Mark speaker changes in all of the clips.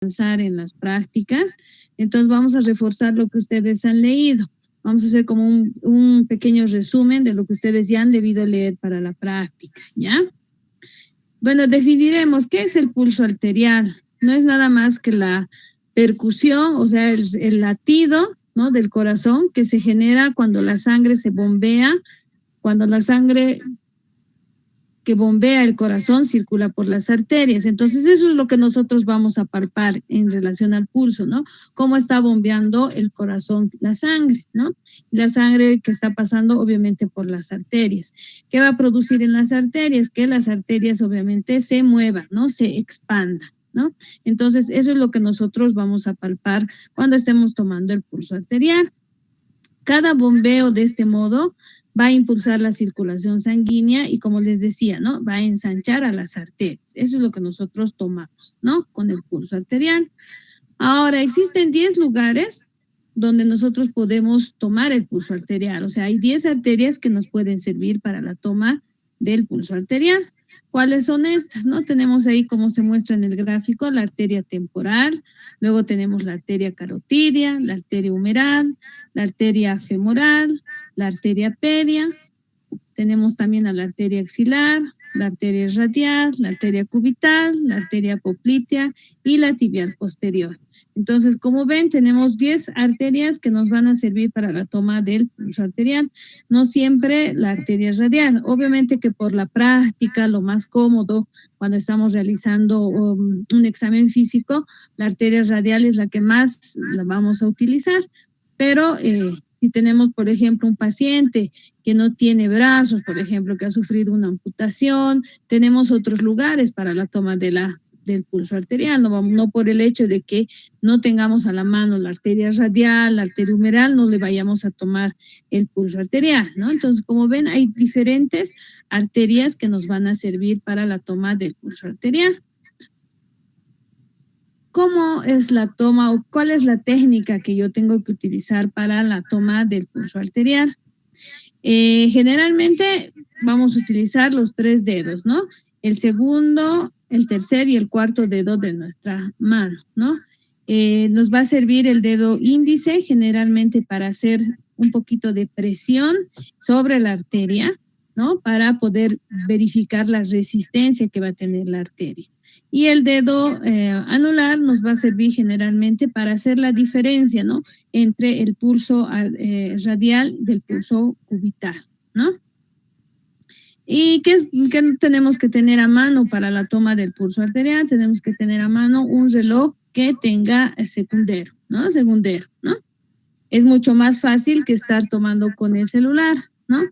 Speaker 1: avanzar en las prácticas. Entonces vamos a reforzar lo que ustedes han leído. Vamos a hacer como un pequeño resumen de lo que ustedes ya han debido leer para la práctica, ¿ya? Bueno, definiremos qué es el pulso arterial. No es nada más que la percusión, o sea, el latido, ¿no?, del corazón que se genera cuando la sangre se bombea, cuando la sangre que bombea el corazón circula por las arterias. Entonces, eso es lo que nosotros vamos a palpar en relación al pulso, ¿no? Cómo está bombeando el corazón, la sangre, ¿no? La sangre que está pasando, obviamente, por las arterias. ¿Qué va a producir en las arterias? Que las arterias, obviamente, se muevan, ¿no? Se expandan, ¿no? Entonces, eso es lo que nosotros vamos a palpar cuando estemos tomando el pulso arterial. Cada bombeo de este modo va a impulsar la circulación sanguínea y, como les decía, ¿no?, va a ensanchar a las arterias. Eso es lo que nosotros tomamos, ¿no?, con el pulso arterial. Ahora, existen 10 lugares donde nosotros podemos tomar el pulso arterial. O sea, hay 10 arterias que nos pueden servir para la toma del pulso arterial. ¿Cuáles son estas? ¿No? Tenemos ahí, como se muestra en el gráfico, la arteria temporal, luego tenemos la arteria carotidia, la arteria humeral, la arteria femoral, la arteria pedia, tenemos también a la arteria axilar, la arteria radial, la arteria cubital, la arteria poplitea y la tibial posterior. Entonces, como ven, tenemos 10 arterias que nos van a servir para la toma del pulso arterial. No siempre la arteria radial. Obviamente que por la práctica, lo más cómodo cuando estamos realizando un examen físico, la arteria radial es la que más la vamos a utilizar. Pero si tenemos, por ejemplo, un paciente que no tiene brazos, por ejemplo, que ha sufrido una amputación, tenemos otros lugares para la toma del pulso arterial, no por el hecho de que no tengamos a la mano la arteria radial, la arteria humeral, no le vayamos a tomar el pulso arterial, ¿no? Entonces, como ven, hay diferentes arterias que nos van a servir para la toma del pulso arterial. ¿Cómo es la toma o cuál es la técnica que yo tengo que utilizar para la toma del pulso arterial? Generalmente vamos a utilizar los 3 dedos, ¿no? El segundo, el tercer y el cuarto dedo de nuestra mano, ¿no? Nos va a servir el dedo índice generalmente para hacer un poquito de presión sobre la arteria, ¿no?, para poder verificar la resistencia que va a tener la arteria. Y el dedo anular nos va a servir generalmente para hacer la diferencia, ¿no?, entre el pulso radial del pulso cubital, ¿no? ¿Y qué tenemos que tener a mano para la toma del pulso arterial? Tenemos que tener a mano un reloj que tenga segundero, ¿no? Segundero, ¿no? Es mucho más fácil que estar tomando con el celular, ¿no?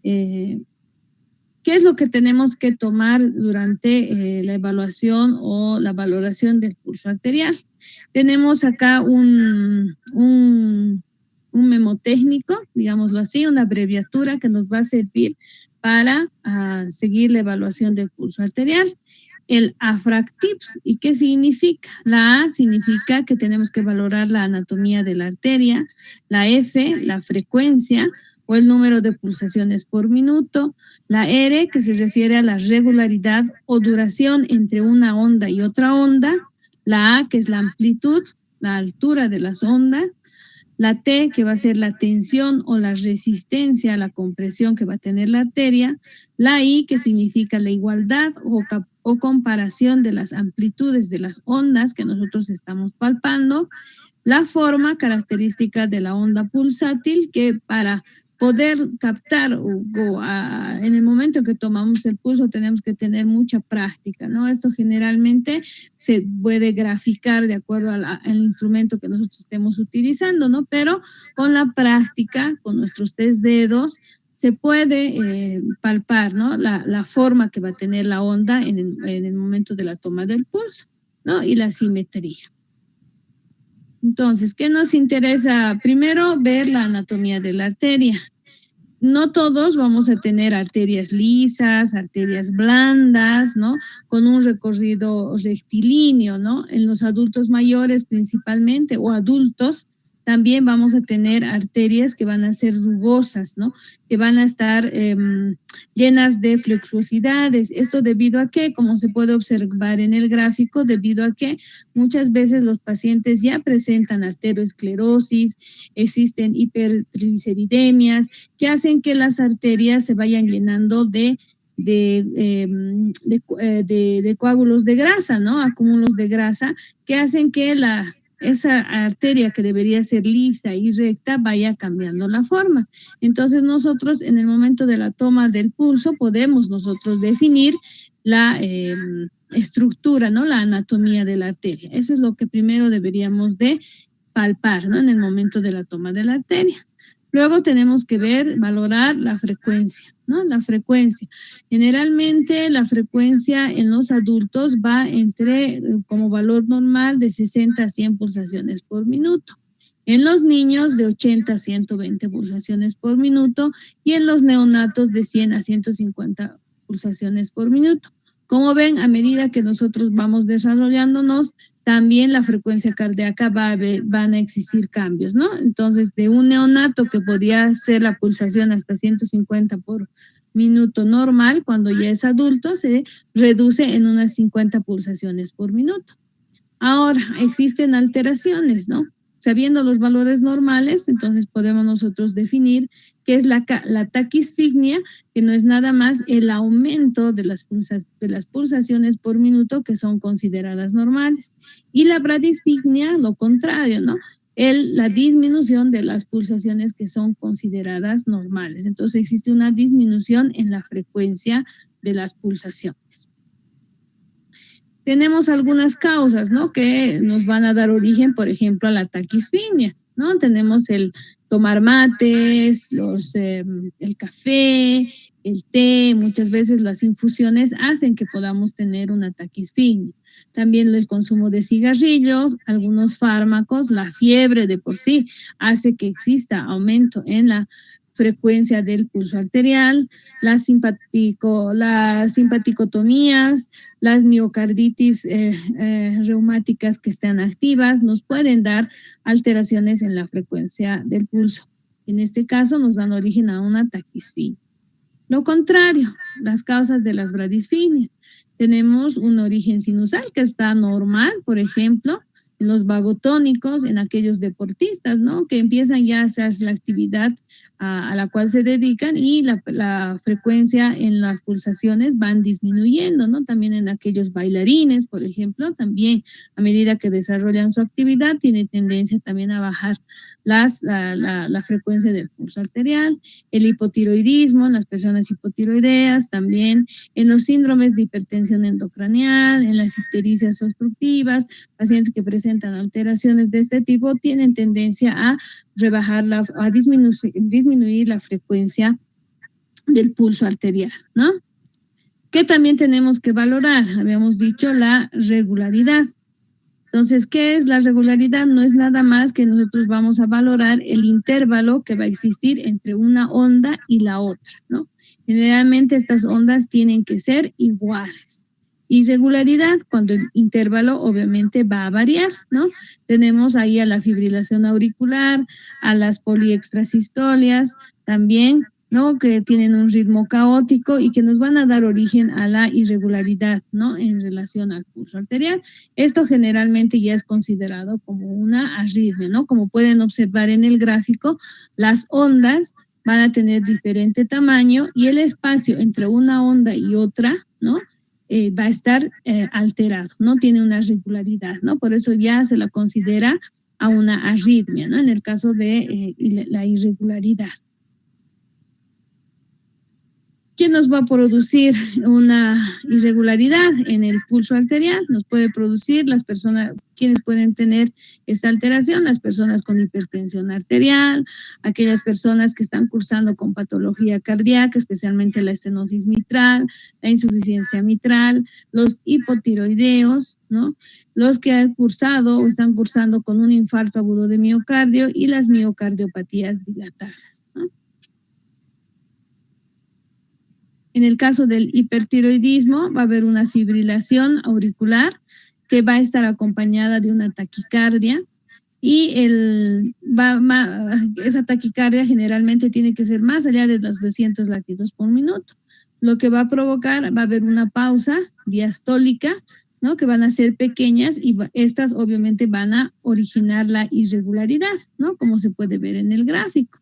Speaker 1: ¿Qué es lo que tenemos que tomar durante la evaluación o la valoración del pulso arterial? Tenemos acá un memotécnico, digámoslo así, una abreviatura que nos va a servir para seguir la evaluación del pulso arterial. El AFRAC-TIPS. ¿Y qué significa? La A significa que tenemos que valorar la anatomía de la arteria, la F, la frecuencia o el número de pulsaciones por minuto, la R, que se refiere a la regularidad o duración entre una onda y otra onda, la A, que es la amplitud, la altura de las ondas, la T, que va a ser la tensión o la resistencia a la compresión que va a tener la arteria, la I, que significa la igualdad o comparación de las amplitudes de las ondas que nosotros estamos palpando, la forma característica de la onda pulsátil, que para poder captar en el momento que tomamos el pulso tenemos que tener mucha práctica, ¿no? Esto generalmente se puede graficar de acuerdo al instrumento que nosotros estemos utilizando, ¿no? Pero con la práctica, con nuestros 3 dedos, se puede palpar, ¿no?, la forma que va a tener la onda en el momento de la toma del pulso, ¿no?, y la simetría. Entonces, ¿qué nos interesa? Primero, ver la anatomía de la arteria. No todos vamos a tener arterias lisas, arterias blandas, ¿no?, con un recorrido rectilíneo, ¿no? En los adultos mayores principalmente, o adultos, también vamos a tener arterias que van a ser rugosas, ¿no? Que van a estar llenas de flexuosidades. ¿Esto debido a qué? Como se puede observar en el gráfico, debido a que muchas veces los pacientes ya presentan arteriosclerosis, existen hipertrigliceridemias, que hacen que las arterias se vayan llenando de coágulos de grasa, ¿no? Acúmulos de grasa que hacen que esa arteria que debería ser lisa y recta vaya cambiando la forma. Entonces nosotros en el momento de la toma del pulso podemos nosotros definir la estructura, ¿no? La anatomía de la arteria. Eso es lo que primero deberíamos de palpar, ¿no? En el momento de la toma de la arteria. Luego tenemos que valorar la frecuencia, ¿no? La frecuencia. Generalmente la frecuencia en los adultos va como valor normal, de 60 a 100 pulsaciones por minuto. En los niños, de 80 a 120 pulsaciones por minuto, y en los neonatos, de 100 a 150 pulsaciones por minuto. Como ven, a medida que nosotros vamos desarrollándonos, también la frecuencia cardíaca van a existir cambios, ¿no? Entonces, de un neonato que podía ser la pulsación hasta 150 por minuto normal, cuando ya es adulto, se reduce en unas 50 pulsaciones por minuto. Ahora, existen alteraciones, ¿no? Sabiendo los valores normales, entonces podemos nosotros definir qué es la taquisfignia, que no es nada más el aumento de las pulsaciones por minuto que son consideradas normales. Y la bradisfignia, lo contrario, ¿no? La disminución de las pulsaciones que son consideradas normales. Entonces existe una disminución en la frecuencia de las pulsaciones. Tenemos algunas causas, ¿no? Que nos van a dar origen, por ejemplo, a la taquisfignia, ¿no? Tenemos el tomar mates, el café, el té, muchas veces las infusiones hacen que podamos tener una taquisfignia. También el consumo de cigarrillos, algunos fármacos, la fiebre de por sí hace que exista aumento en la frecuencia del pulso arterial, las simpaticotomías, las miocarditis reumáticas que están activas, nos pueden dar alteraciones en la frecuencia del pulso. En este caso nos dan origen a una taquisfignia. Lo contrario, las causas de las bradisfignias. Tenemos un origen sinusal que está normal, por ejemplo, en los vagotónicos, en aquellos deportistas, ¿no? Que empiezan ya a hacer la actividad a la cual se dedican, y la frecuencia en las pulsaciones van disminuyendo, ¿no? También en aquellos bailarines, por ejemplo, también a medida que desarrollan su actividad, tiene tendencia también a bajar la frecuencia del pulso arterial. El hipotiroidismo en las personas hipotiroideas, también en los síndromes de hipertensión endocranial, en las ictericias obstructivas, pacientes que presentan alteraciones de este tipo tienen tendencia a disminuir la frecuencia del pulso arterial, ¿no? ¿Qué también tenemos que valorar? Habíamos dicho la regularidad. Entonces, ¿qué es la regularidad? No es nada más que nosotros vamos a valorar el intervalo que va a existir entre una onda y la otra, ¿no? Generalmente estas ondas tienen que ser iguales. Irregularidad, cuando el intervalo obviamente va a variar, ¿no? Tenemos ahí a la fibrilación auricular, a las poliextrasistolias, también, ¿no? Que tienen un ritmo caótico y que nos van a dar origen a la irregularidad, ¿no? En relación al pulso arterial. Esto generalmente ya es considerado como una arritmia, ¿no? Como pueden observar en el gráfico, las ondas van a tener diferente tamaño y el espacio entre una onda y otra, ¿no? Va a estar alterado, no tiene una regularidad, ¿no? Por eso ya se la considera a una arritmia, ¿no? En el caso de la irregularidad. ¿Qué nos va a producir una irregularidad en el pulso arterial? Nos puede producir las personas, quienes pueden tener esta alteración, las personas con hipertensión arterial, aquellas personas que están cursando con patología cardíaca, especialmente la estenosis mitral, la insuficiencia mitral, los hipotiroideos, ¿no? Los que han cursado o están cursando con un infarto agudo de miocardio y las miocardiopatías dilatadas, ¿no? En el caso del hipertiroidismo va a haber una fibrilación auricular que va a estar acompañada de una taquicardia. y esa taquicardia generalmente tiene que ser más allá de los 200 latidos por minuto, lo que va a provocar, va a haber una pausa diastólica, ¿no? Que van a ser pequeñas y estas obviamente van a originar la irregularidad, ¿no? Como se puede ver en el gráfico,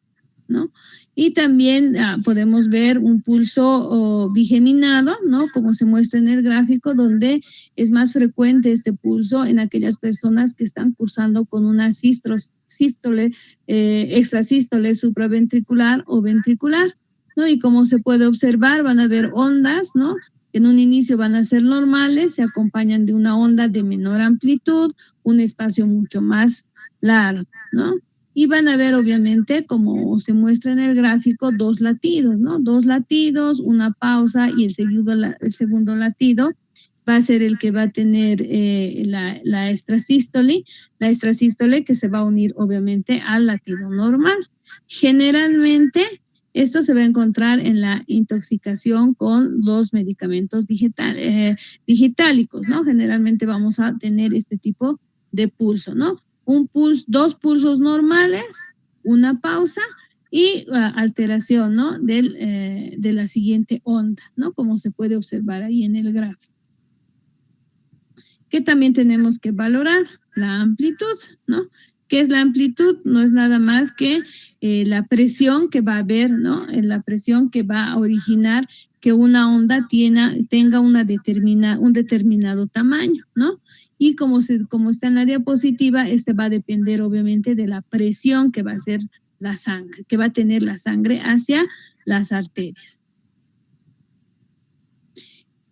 Speaker 1: ¿no? Y también podemos ver un pulso bigeminado, ¿no? Como se muestra en el gráfico, donde es más frecuente este pulso en aquellas personas que están cursando con una sístole, extrasístole supraventricular o ventricular, ¿no? Y como se puede observar, van a haber ondas, ¿no? En un inicio van a ser normales, se acompañan de una onda de menor amplitud, un espacio mucho más largo, ¿no? Y van a ver, obviamente, como se muestra en el gráfico, dos latidos, ¿no? Dos latidos, una pausa y el segundo latido va a ser el que va a tener la extrasístole que se va a unir, obviamente, al latido normal. Generalmente, esto se va a encontrar en la intoxicación con los medicamentos digitálicos, ¿no? Generalmente vamos a tener este tipo de pulso, ¿no? Dos pulsos normales, una pausa y alteración, ¿no? De la siguiente onda, ¿no? Como se puede observar ahí en el gráfico. ¿Qué también tenemos que valorar? La amplitud, ¿no? ¿Qué es la amplitud? No es nada más que la presión que va a haber, ¿no? La presión que va a originar que una onda tenga un determinado tamaño, ¿no? Y como está en la diapositiva, este va a depender obviamente de la presión que va a hacer la sangre, que va a tener la sangre hacia las arterias.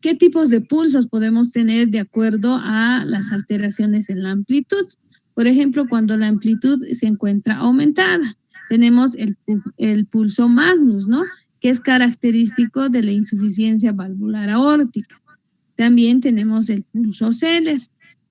Speaker 1: ¿Qué tipos de pulsos podemos tener de acuerdo a las alteraciones en la amplitud? Por ejemplo, cuando la amplitud se encuentra aumentada, tenemos el pulso magnus, ¿no? Que es característico de la insuficiencia valvular aórtica. También tenemos el pulso Zeller,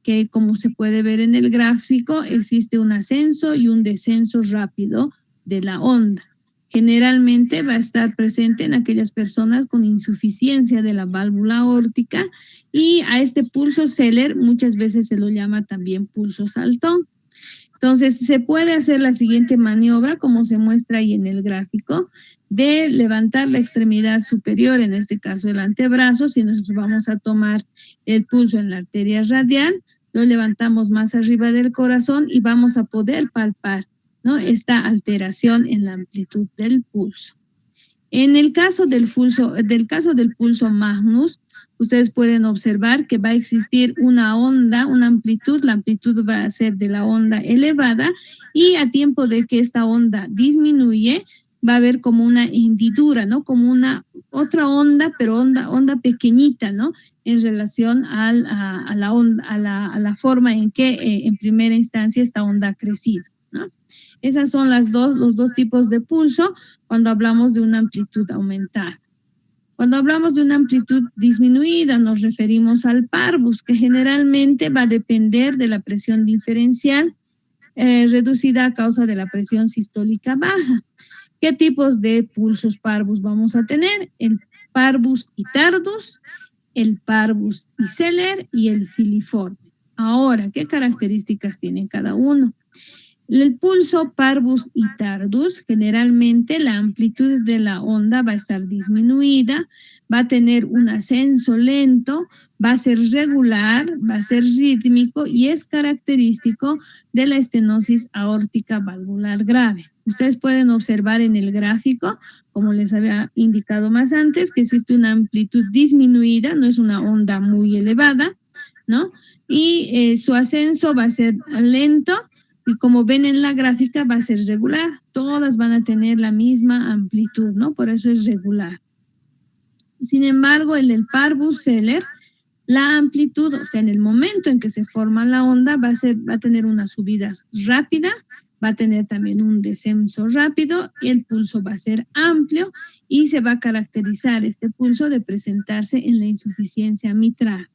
Speaker 1: que como se puede ver en el gráfico, existe un ascenso y un descenso rápido de la onda. Generalmente va a estar presente en aquellas personas con insuficiencia de la válvula aórtica y a este pulso Zeller muchas veces se lo llama también pulso saltón. Entonces, se puede hacer la siguiente maniobra, como se muestra ahí en el gráfico, de levantar la extremidad superior, en este caso el antebrazo. Si nosotros vamos a tomar el pulso en la arteria radial, lo levantamos más arriba del corazón y vamos a poder palpar, ¿no? Esta alteración en la amplitud del pulso. En el caso del pulso magnus, ustedes pueden observar que va a existir una onda, una amplitud, la amplitud va a ser de la onda elevada y a tiempo de que esta onda disminuye, va a haber como una hendidura, ¿no? Como una otra onda, pero onda pequeñita, ¿no? En relación a la forma en que en primera instancia esta onda ha crecido, ¿no? Esas son los dos tipos de pulso cuando hablamos de una amplitud aumentada. Cuando hablamos de una amplitud disminuida, nos referimos al parvus, que generalmente va a depender de la presión diferencial reducida a causa de la presión sistólica baja. ¿Qué tipos de pulsos parvus vamos a tener? El parvus y tardus, el parvus y Zeller y el filiforme. Ahora, ¿qué características tiene cada uno? El pulso parvus y tardus, generalmente la amplitud de la onda va a estar disminuida, va a tener un ascenso lento, va a ser regular, va a ser rítmico y es característico de la estenosis aórtica valvular grave. Ustedes pueden observar en el gráfico, como les había indicado más antes, que existe una amplitud disminuida, no es una onda muy elevada, ¿no? Y su ascenso va a ser lento. Y como ven en la gráfica va a ser regular, todas van a tener la misma amplitud, ¿no? Por eso es regular. Sin embargo, en el parvus Zeller, la amplitud, o sea, en el momento en que se forma la onda, va a tener una subida rápida, va a tener también un descenso rápido y el pulso va a ser amplio y se va a caracterizar este pulso de presentarse en la insuficiencia mitral.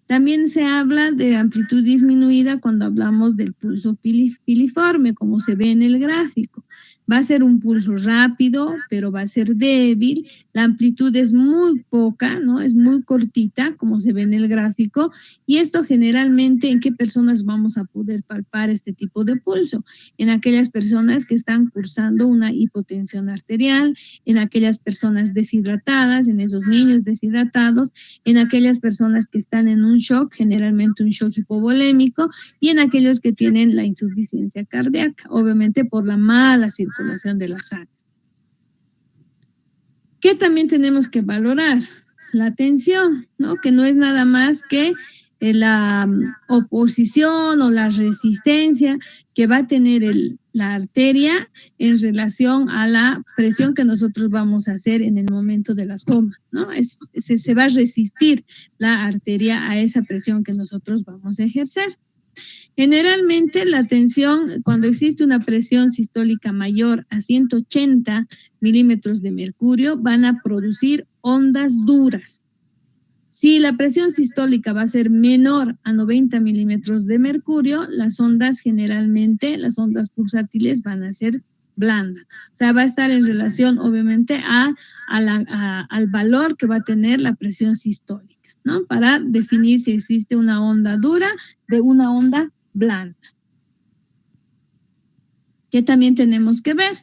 Speaker 1: También se habla de amplitud disminuida cuando hablamos del pulso filiforme, como se ve en el gráfico. Va a ser un pulso rápido, pero va a ser débil. La amplitud es muy poca, ¿no? Es muy cortita, como se ve en el gráfico. Y esto generalmente, ¿en qué personas vamos a poder palpar este tipo de pulso? En aquellas personas que están cursando una hipotensión arterial, en aquellas personas deshidratadas, en esos niños deshidratados, en aquellas personas que están en un shock, generalmente un shock hipovolémico, y en aquellos que tienen la insuficiencia cardíaca, obviamente por la mala circulación de la sangre. ¿Qué también tenemos que valorar? La tensión, ¿no? Que no es nada más que la oposición o la resistencia que va a tener la arteria en relación a la presión que nosotros vamos a hacer en el momento de la toma, ¿no? Se va a resistir la arteria a esa presión que nosotros vamos a ejercer. Generalmente la tensión, cuando existe una presión sistólica mayor a 180 milímetros de mercurio, van a producir ondas duras. Si la presión sistólica va a ser menor a 90 milímetros de mercurio, las ondas generalmente, las ondas pulsátiles van a ser blandas. O sea, va a estar en relación obviamente al valor que va a tener la presión sistólica, ¿no? Para definir si existe una onda dura de una onda blanda. ¿Qué también tenemos que ver?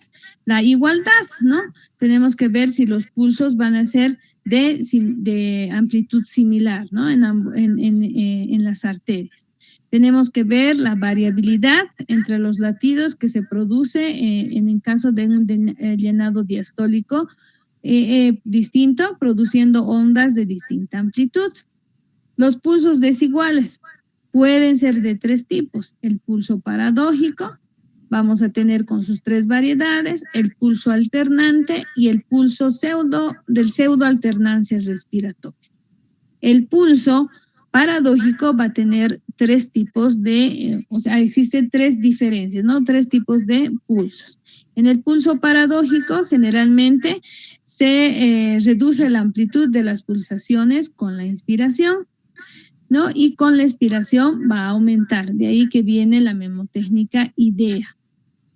Speaker 1: La igualdad, ¿no? Tenemos que ver si los pulsos van a ser de amplitud similar, ¿no? En las arterias. Tenemos que ver la variabilidad entre los latidos que se produce en el caso de un llenado diastólico distinto, produciendo ondas de distinta amplitud. Los pulsos desiguales pueden ser de tres tipos: el pulso paradójico, vamos a tener con sus tres variedades, el pulso alternante y el pulso del pseudoalternancia respiratoria. El pulso paradójico va a tener tres tipos o sea, existen tres diferencias, ¿no? Tres tipos de pulsos. En el pulso paradójico generalmente se reduce la amplitud de las pulsaciones con la inspiración, ¿no? Y con la expiración va a aumentar, de ahí que viene la memotécnica IDEA.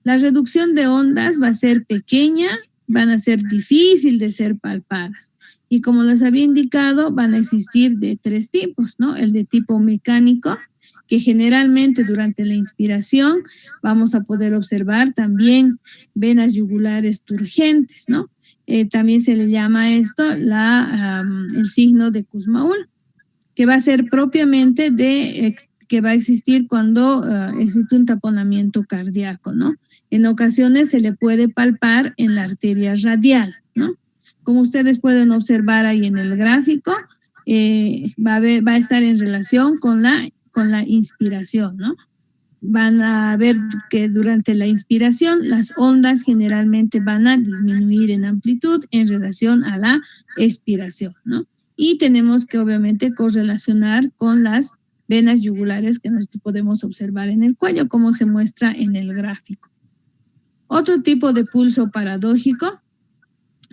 Speaker 1: La reducción de ondas va a ser pequeña, van a ser difícil de ser palpadas. Y como les había indicado, van a existir de tres tipos, ¿no? El de tipo mecánico, que generalmente durante la inspiración vamos a poder observar también venas yugulares turgentes, ¿no? También se le llama a esto el signo de Kussmaul, que va a ser propiamente que va a existir cuando existe un taponamiento cardíaco, ¿no? En ocasiones se le puede palpar en la arteria radial, ¿no? Como ustedes pueden observar ahí en el gráfico, va a estar en relación con la inspiración, ¿no? Van a ver que durante la inspiración las ondas generalmente van a disminuir en amplitud en relación a la expiración, ¿no? Y tenemos que obviamente correlacionar con las venas yugulares que nosotros podemos observar en el cuello, como se muestra en el gráfico. Otro tipo de pulso paradójico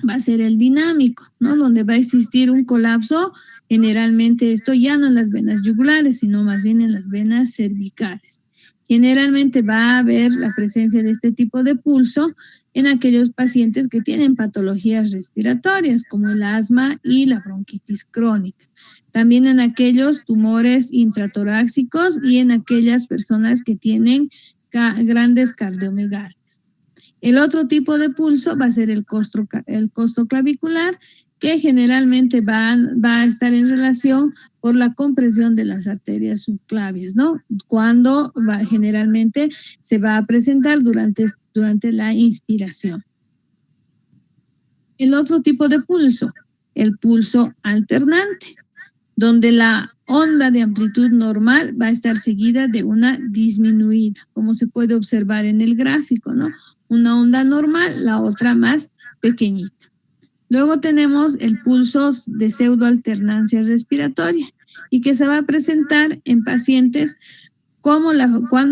Speaker 1: va a ser el dinámico, ¿no? Donde va a existir un colapso, generalmente esto ya no en las venas yugulares, sino más bien en las venas cervicales. Generalmente va a haber la presencia de este tipo de pulso en aquellos pacientes que tienen patologías respiratorias, como el asma y la bronquitis crónica. También en aquellos tumores intratorácicos y en aquellas personas que tienen grandes cardiomegalias. El otro tipo de pulso va a ser el costoclavicular, que generalmente va a estar en relación por la compresión de las arterias subclavias, ¿no? Cuando generalmente se va a presentar durante la inspiración. El otro tipo de pulso, el pulso alternante, donde la onda de amplitud normal va a estar seguida de una disminuida, como se puede observar en el gráfico, ¿no? Una onda normal, la otra más pequeñita. Luego tenemos el pulso de pseudoalternancia respiratoria y que se va a presentar en pacientes cuando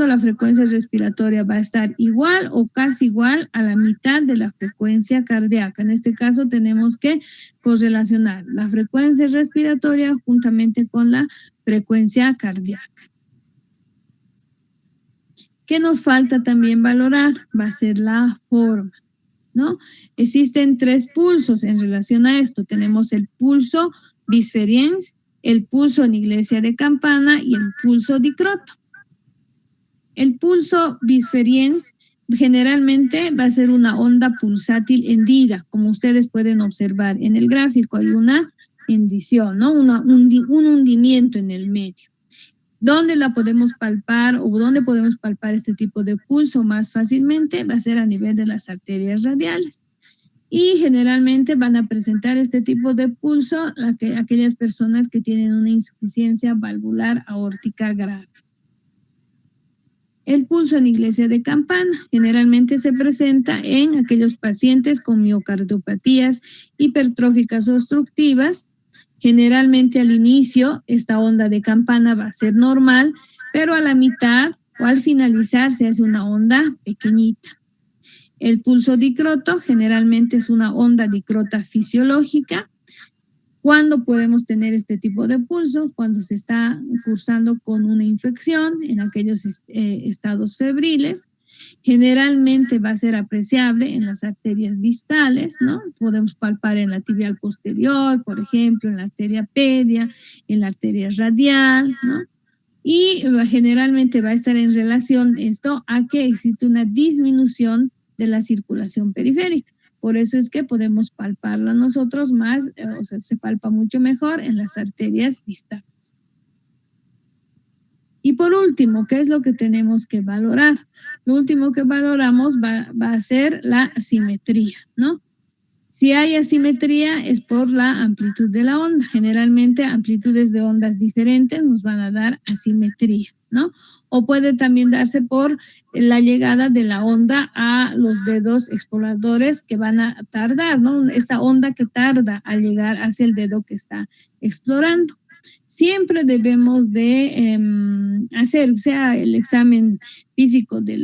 Speaker 1: la frecuencia respiratoria va a estar igual o casi igual a la mitad de la frecuencia cardíaca. En este caso tenemos que correlacionar la frecuencia respiratoria juntamente con la frecuencia cardíaca. ¿Qué nos falta también valorar? Va a ser la forma, ¿no? Existen 3 pulsos en relación a esto. Tenemos el pulso bisferiens, el pulso en iglesia de campana y el pulso dicroto. El pulso bisferiens generalmente va a ser una onda pulsátil hendida, como ustedes pueden observar en el gráfico. Hay una hendición, ¿no? Un hundimiento en el medio. ¿Dónde la podemos palpar o dónde podemos palpar este tipo de pulso más fácilmente? Va a ser a nivel de las arterias radiales. Y generalmente van a presentar este tipo de pulso aquellas personas que tienen una insuficiencia valvular aórtica grave. El pulso en iglesia de campana generalmente se presenta en aquellos pacientes con miocardiopatías hipertróficas obstructivas. Generalmente al inicio esta onda de campana va a ser normal, pero a la mitad o al finalizar se hace una onda pequeñita. El pulso dicroto generalmente es una onda dicrota fisiológica. ¿Cuándo podemos tener este tipo de pulso? Cuando se está cursando con una infección en aquellos estados febriles. Generalmente va a ser apreciable en las arterias distales, ¿no? Podemos palpar en la tibial posterior, por ejemplo, en la arteria pedia, en la arteria radial, ¿no? Y generalmente va a estar en relación esto a que existe una disminución de la circulación periférica. Por eso es que podemos palparla nosotros más, o sea, se palpa mucho mejor en las arterias distales. Y por último, ¿qué es lo que tenemos que valorar? Lo último que valoramos va a ser la simetría, ¿no? Si hay asimetría es por la amplitud de la onda. Generalmente amplitudes de ondas diferentes nos van a dar asimetría, ¿no? O puede también darse por la llegada de la onda a los dedos exploradores que van a tardar, ¿no? Esta onda que tarda a llegar hacia el dedo que está explorando. Siempre debemos de hacer, sea el examen físico de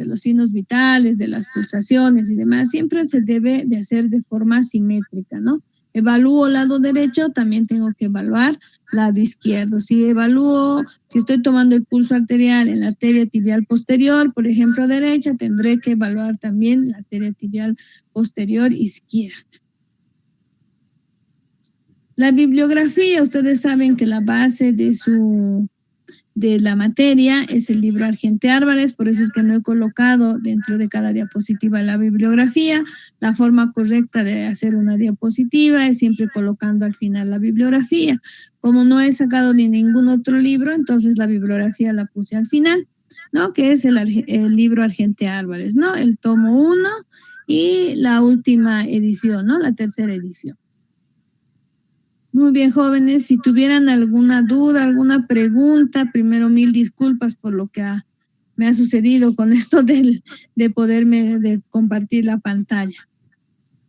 Speaker 1: los signos vitales, de las pulsaciones y demás, siempre se debe de hacer de forma simétrica, ¿no? Evalúo lado derecho, también tengo que evaluar lado izquierdo. Si estoy tomando el pulso arterial en la arteria tibial posterior, por ejemplo, derecha, tendré que evaluar también la arteria tibial posterior izquierda. La bibliografía, ustedes saben que la base de la materia es el libro Argente Álvarez, por eso es que no he colocado dentro de cada diapositiva la bibliografía. La forma correcta de hacer una diapositiva es siempre colocando al final la bibliografía. Como no he sacado ni ningún otro libro, entonces la bibliografía la puse al final, ¿no? Que es el libro Argente Álvarez, ¿no? El tomo 1 y la última edición, ¿no? La tercera edición. Muy bien, jóvenes, si tuvieran alguna duda, alguna pregunta, primero 1000 disculpas por lo que me ha sucedido con esto de compartir la pantalla.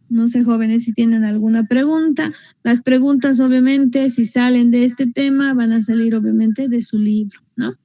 Speaker 1: No sé, jóvenes, si tienen alguna pregunta. Las preguntas, obviamente, si salen de este tema, van a salir, obviamente, de su libro, ¿no?